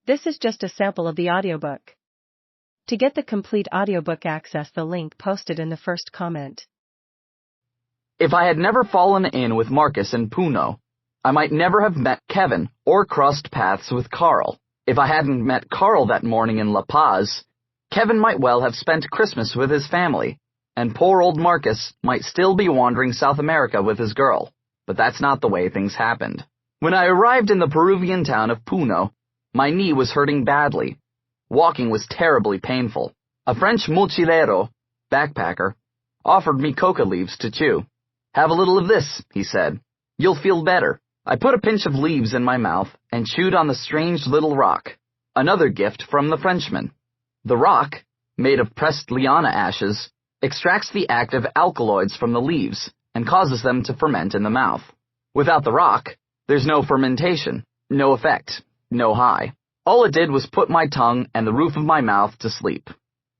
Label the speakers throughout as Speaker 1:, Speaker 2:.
Speaker 1: This is just a sample of the audiobook. To get the complete audiobook, access the link posted in the first comment.
Speaker 2: If I had never fallen in with Marcus in Puno, I might never have met Kevin or crossed paths with Carl. If I hadn't met Carl that morning in La Paz, Kevin might well have spent Christmas with his family, and poor old Marcus might still be wandering South America with his girl. But that's not the way things happened. When I arrived in the Peruvian town of Puno, my knee was hurting badly. Walking was terribly painful. A French mochilero, backpacker, offered me coca leaves to chew. "Have a little of this," he said. "You'll feel better." I put a pinch of leaves in my mouth and chewed on the strange little rock, another gift from the Frenchman. The rock, made of pressed liana ashes, extracts the active alkaloids from the leaves and causes them to ferment in the mouth. Without the rock, there's no fermentation, no effect, no high. All it did was put my tongue and the roof of my mouth to sleep.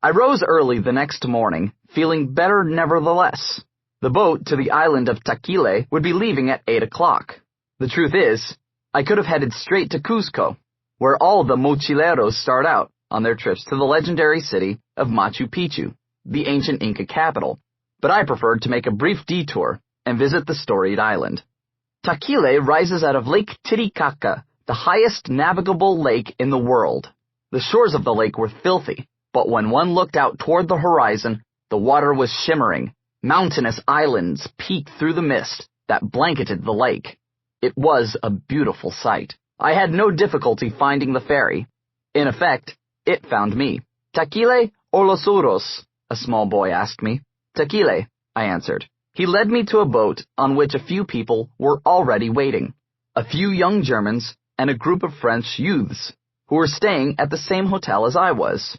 Speaker 2: I rose early the next morning, feeling better nevertheless. The boat to the island of Taquile would be leaving at 8 o'clock. The truth is, I could have headed straight to Cusco, where all the mochileros start out on their trips to the legendary city of Machu Picchu, the ancient Inca capital, but I preferred to make a brief detour and visit the storied island. Taquile rises out of Lake Titicaca, the highest navigable lake in the world. The shores of the lake were filthy, but when one looked out toward the horizon, the water was shimmering. Mountainous islands peeked through the mist that blanketed the lake. It was a beautiful sight. I had no difficulty finding the ferry. In effect, it found me. "Taquile or Los Uros?" a small boy asked me. "Taquile," I answered. He led me to a boat on which a few people were already waiting. A few young Germans and a group of French youths who were staying at the same hotel as I was.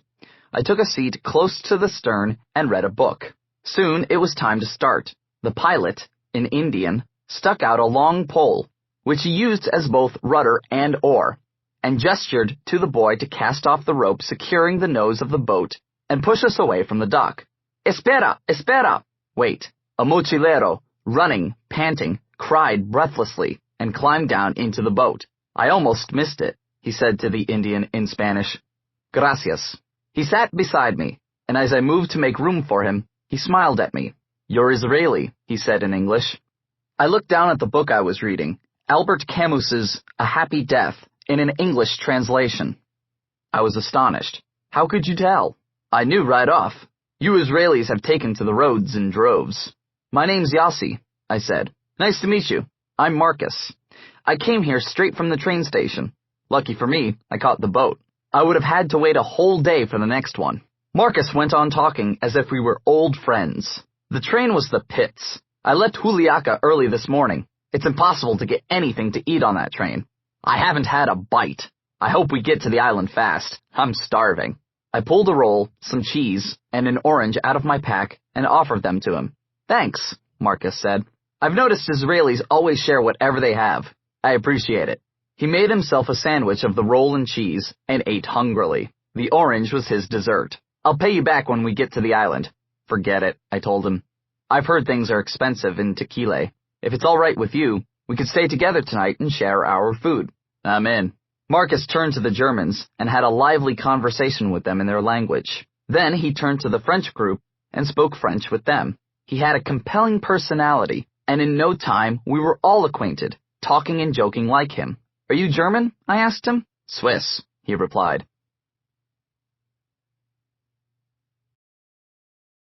Speaker 2: I took a seat close to the stern and read a book. Soon it was time to start. The pilot, in Indian, stuck out a long pole, which he used as both rudder and oar, and gestured to the boy to cast off the rope securing the nose of the boat and push us away from the dock. "Espera, espera!" Wait. A mochilero, running, panting, cried breathlessly and climbed down into the boat. "I almost missed it," he said to the Indian in Spanish. "Gracias." He sat beside me, and as I moved to make room for him, he smiled at me. "You're Israeli," he said in English. I looked down at the book I was reading, Albert Camus's A Happy Death, in an English translation. I was astonished. "How could you tell?" "I knew right off. You Israelis have taken to the roads in droves." "My name's Yossi," I said. "Nice to meet you. I'm Marcus. I came here straight from the train station. Lucky for me, I caught the boat. I would have had to wait a whole day for the next one." Marcus went on talking as if we were old friends. "The train was the pits. I left Juliaca early this morning. It's impossible to get anything to eat on that train. I haven't had a bite. I hope we get to the island fast. I'm starving." I pulled a roll, some cheese, and an orange out of my pack and offered them to him. "Thanks," Marcus said. "I've noticed Israelis always share whatever they have. I appreciate it." He made himself a sandwich of the roll and cheese and ate hungrily. The orange was his dessert. "I'll pay you back when we get to the island." "Forget it," I told him. "I've heard things are expensive in Taquile. If it's all right with you, we could stay together tonight and share our food." "I'm in." Marcus turned to the Germans and had a lively conversation with them in their language. Then he turned to the French group and spoke French with them. He had a compelling personality, and in no time we were all acquainted, talking and joking like him. "Are you German?" I asked him. "Swiss," he replied.